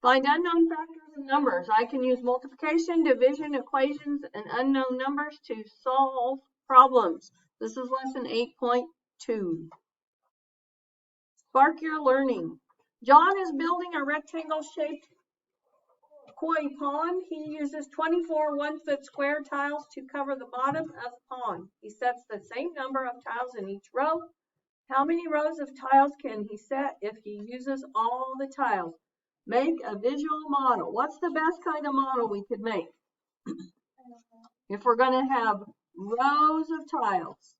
Find unknown factors and numbers. I can use multiplication, division, equations, and unknown numbers to solve problems. This is lesson 8.2. Spark your learning. John is building a rectangle-shaped koi pond. He uses 24 1-foot square tiles to cover the bottom of the pond. He sets the same number of tiles in each row. How many rows of tiles can he set if he uses all the tiles? Make a visual model. What's the best kind of model we could make? If we're going to have rows of tiles.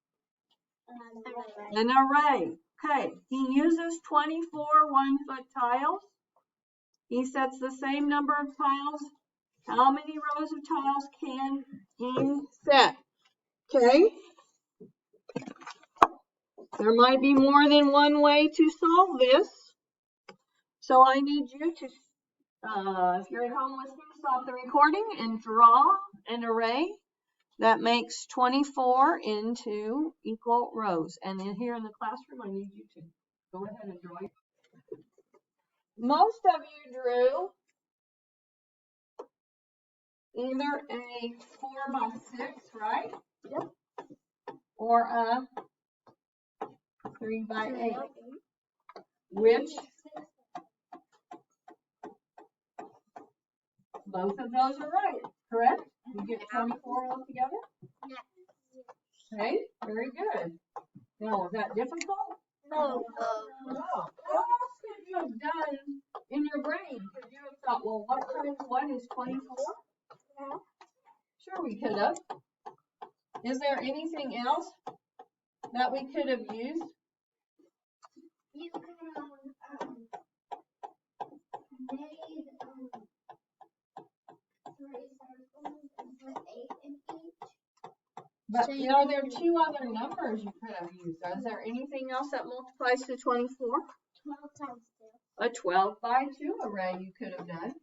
An array. Okay, he uses 24 1-foot tiles. He sets the same number of tiles. How many rows of tiles can he set? Okay. There might be more than one way to solve this. So I need you to, if you're at home listening, stop the recording and draw an array that makes 24 into equal rows. And then here in the classroom, I need you to go ahead and draw. Most of you drew either a 4x6, right? Yep. Or a 3x8, which both of those are right, correct? You get 24 altogether? Okay, very good. Now, was that difficult? No. No. What else could you have done in your brain? Could you have thought, well, what times 1 is 24? Yeah. Sure, we could have. Is there anything else that we could have used? You could have made 3 circles and put 8 in each. But you know, there are 2 other numbers you could have used. Is there anything else that multiplies to 24? 12 times A2. 12 by 2 array you could have done.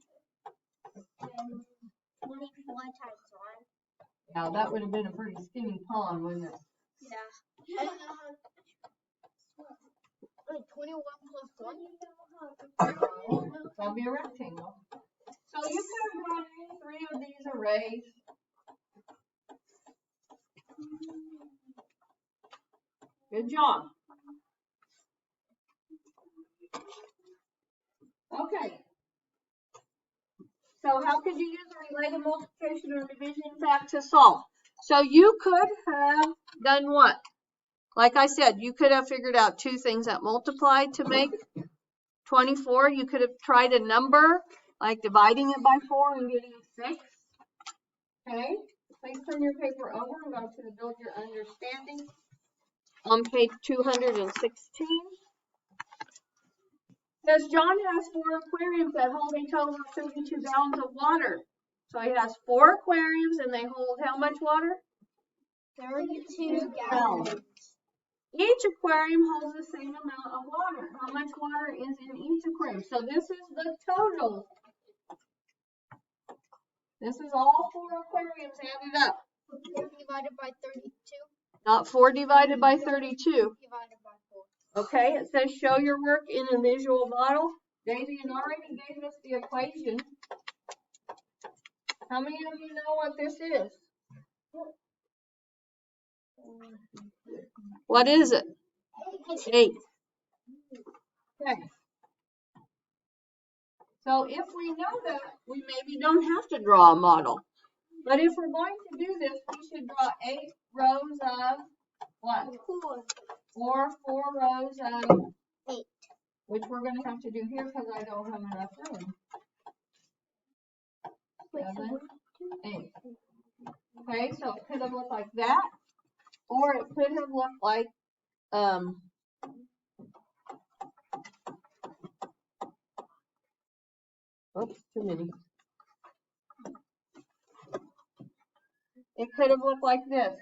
And 24 times 1. Now that would have been a pretty skinny pond, wouldn't it? Yeah. I don't know how. Wait, 21 plus 1? That'll be a rectangle. So you could have drawn any 3 of these arrays. Good job. Okay. So how could you use a related multiplication or division fact to solve? So you could have done what? Like I said, you could have figured out 2 things that multiplied to make 24. You could have tried a number, like dividing it by 4 and getting 6. Okay, please turn your paper over and go to the Build Your Understanding on page 216. Says John has 4 aquariums that hold a total of 32 gallons of water. So he has 4 aquariums and they hold how much water? 32 gallons. Each aquarium holds the same amount of water. How much water is in each aquarium? So this is the total. This is all 4 aquariums added up. 4 divided by 32? Not 4 divided by 32. Divided by 4. Okay, it says show your work in a visual model. Daisy already gave us the equation. How many of you know what this is? What is it? 8. Okay. So if we know that, we maybe don't have to draw a model. But if we're going to do this, we should draw 8 rows of what? 4 rows of 8. Which we're going to have to do here because I don't have enough room. 7, 8. Okay, so it could have looked like that. Or it could have looked like, oops, too many. It could have looked like this.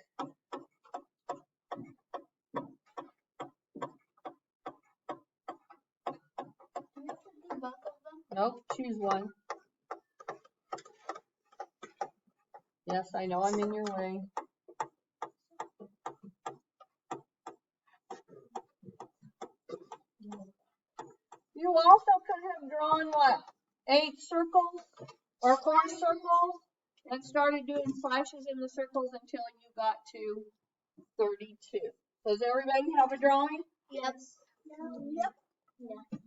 Nope, choose one. Yes, I know I'm in your way. You also could have drawn what? 8 circles or 4 circles and started doing flashes in the circles until you got to 32. Does everybody have a drawing? Yep. Yep. Yeah.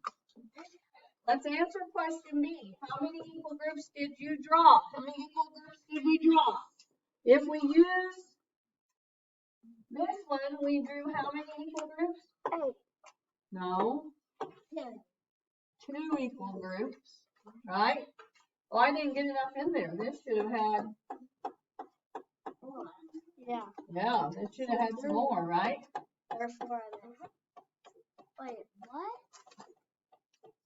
Let's answer question B. How many equal groups did you draw? How many equal groups did we draw? If we use this one, we drew how many equal groups? 8. No, 10. 2 equal groups, right? Well, I didn't get enough in there. This should have had, Yeah. this should have had some more, right? There's 4 of them. Wait, what?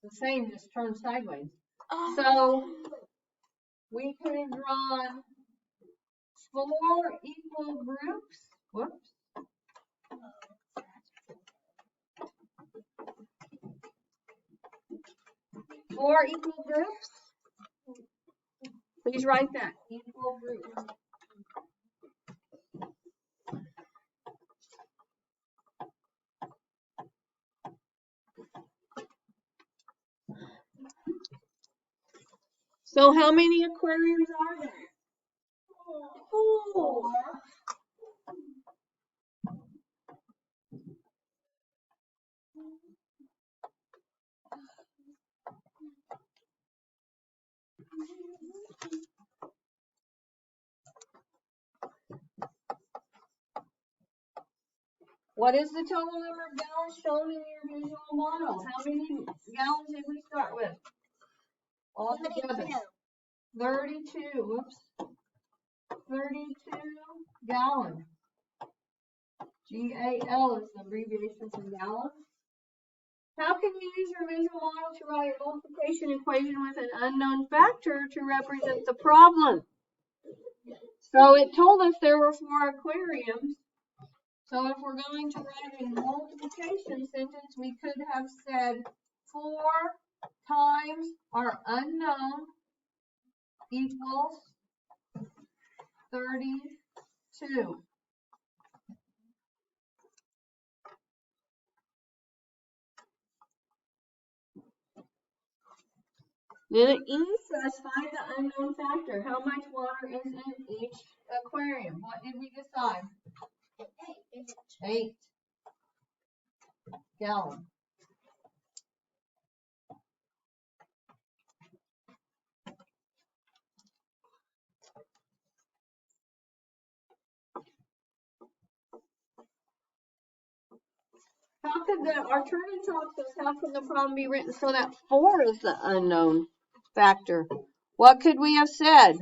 The same, just turned sideways. Oh. So we could have drawn 4 equal groups. Whoops. 4 equal groups. Please write that. Equal groups. So how many aquariums are there? 4. What is the total number of gallons shown in your visual model? How many gallons did we start with? All together. 32. Whoops. 32 gallons. GAL is the abbreviation for gallons. How can you use your visual model to write a multiplication equation with an unknown factor to represent the problem? So it told us there were 4 aquariums. So if we're going to write a multiplication sentence, we could have said 4 times our unknown equals 32. Then E says find the unknown factor. How much water is in each aquarium? What did we decide? 8 gallons. How could our turning talk says how can the problem be written so that 4 is the unknown factor? What could we have said?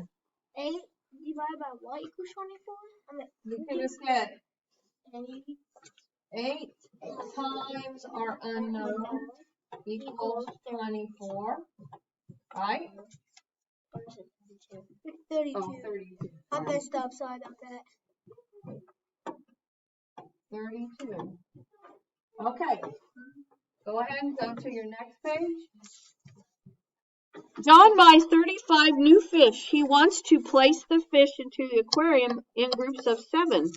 8 divided by what equals 24? We could have said 8 times our unknown equals 24, right? 32. Oh, 32. I messed up, sorry about that. 32. Okay, go ahead and go to your next page. John buys 35 new fish. He wants to place the fish into the aquarium in groups of 7.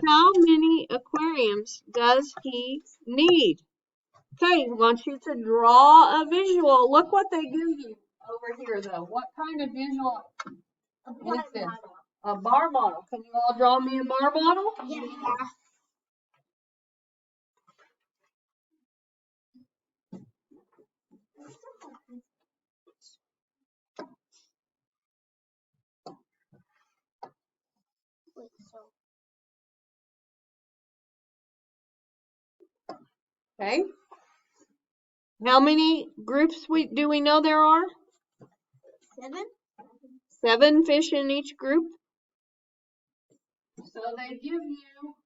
How many aquariums does he need? Okay, he wants you to draw a visual. Look what they give you over here, though. What kind of visual is this? A bar model. Can you all draw me a bar model? Yeah. Okay. How many groups do we know there are? 7. 7 fish in each group. So they give you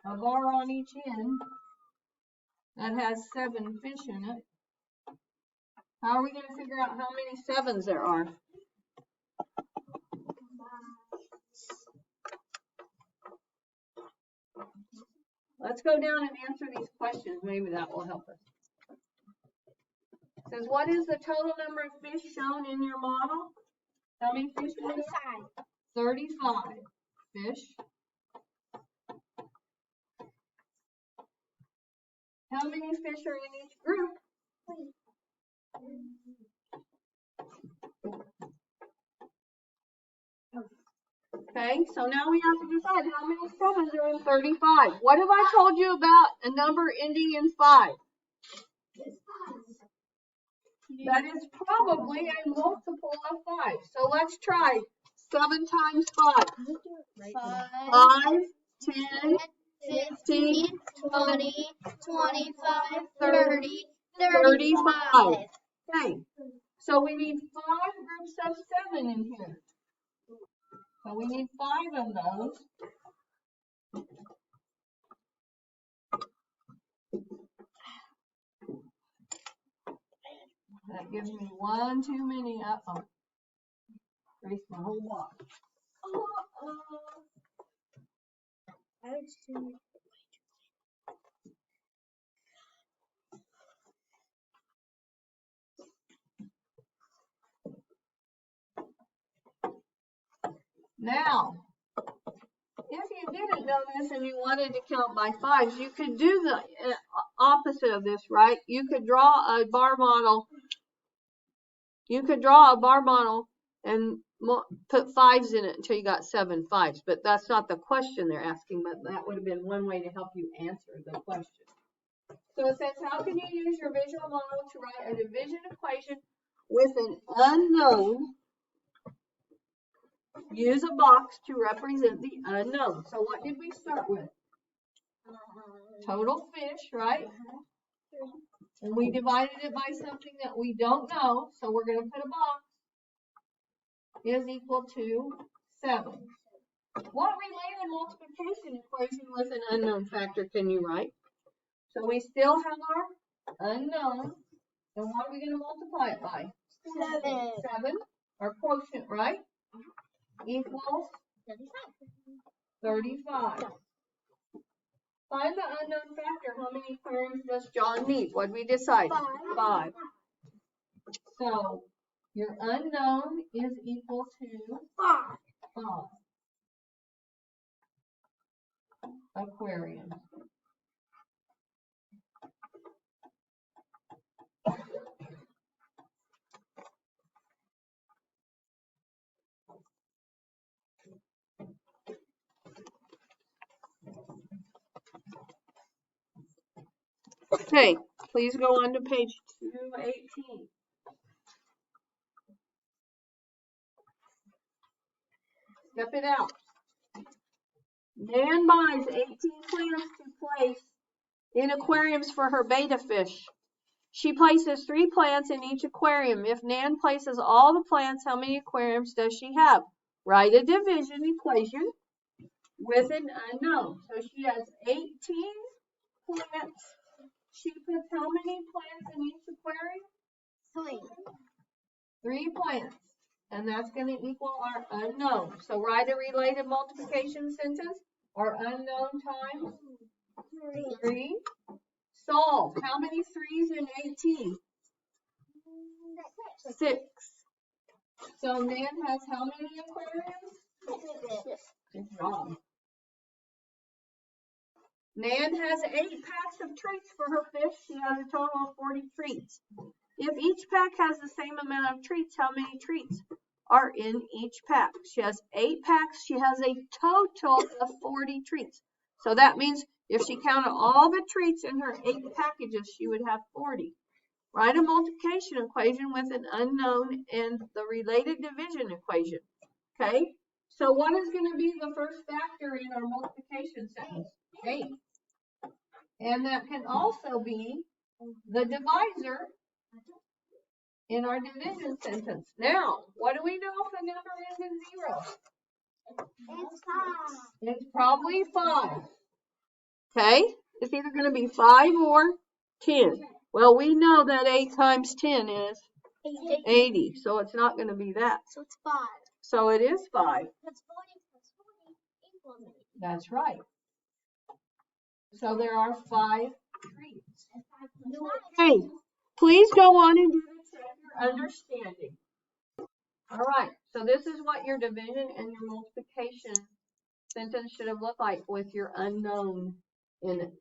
a bar on each end that has 7 fish in it. How are we going to figure out how many 7s there are? Let's go down and answer these questions. Maybe that will help us. It says, what is the total number of fish shown in your model? How many fish are there? 35 fish. How many fish are in each group? Okay, so now we have to decide how many 7s are in 35. What have I told you about a number ending in 5? That is probably a multiple of 5. So let's try 7 times 5. 5, 10, 15, 20, 25, 30, 35. Okay, so we need 5 groups of 7 in here. So we need 5 of those. That gives me one too many. Uh-oh. Erase my whole box. Now, if you didn't know this and you wanted to count by 5s, you could do the opposite of this, right? You could draw a bar model. You could draw a bar model and put 5s in it until you got 7 5s. But that's not the question they're asking, but that would have been one way to help you answer the question. So it says, how can you use your visual model to write a division equation with an unknown? Use a box to represent the unknown. So what did we start with? Total fish, right? And we divided it by something that we don't know. So we're going to put a box. Is equal to 7. What related multiplication equation with an unknown factor can you write? So we still have our unknown. And what are we going to multiply it by? 7. Our quotient, right? Equals 35. Find the unknown factor. How many aquariums does John need? What did we decide? 5. So your unknown is equal to 5 aquariums. Okay, please go on to page 218. Step it out. Nan buys 18 plants to place in aquariums for her betta fish. She places 3 plants in each aquarium. If Nan places all the plants, how many aquariums does she have? Write a division equation with an unknown. So she has 18 plants. She puts how many plants in each aquarium? 3 plants. And that's going to equal our unknown. So write a related multiplication sentence. Our unknown times 3. Solve. How many 3s in 18? 6. So Nan has how many aquariums? Good job. Nan has 8 packs of treats for her fish. She has a total of 40 treats. If each pack has the same amount of treats, how many treats are in each pack? She has 8 packs. She has a total of 40 treats. So that means if she counted all the treats in her 8 packages, she would have 40. Write a multiplication equation with an unknown and the related division equation. Okay? So what is going to be the first factor in our multiplication sentence? 8. And that can also be the divisor in our division sentence. Now, what do we know if the number ends in 0? It's 5. It's probably 5. Okay? It's either going to be 5 or 10. Well, we know that 8 times 10 is 80. So it's not going to be that. So it's 5. So it is 5. That's 40 plus 40 equals 80. That's right. So there are 5 treats. Okay. Please go on and do the check your understanding. All right. So this is what your division and your multiplication sentence should have looked like with your unknown in it.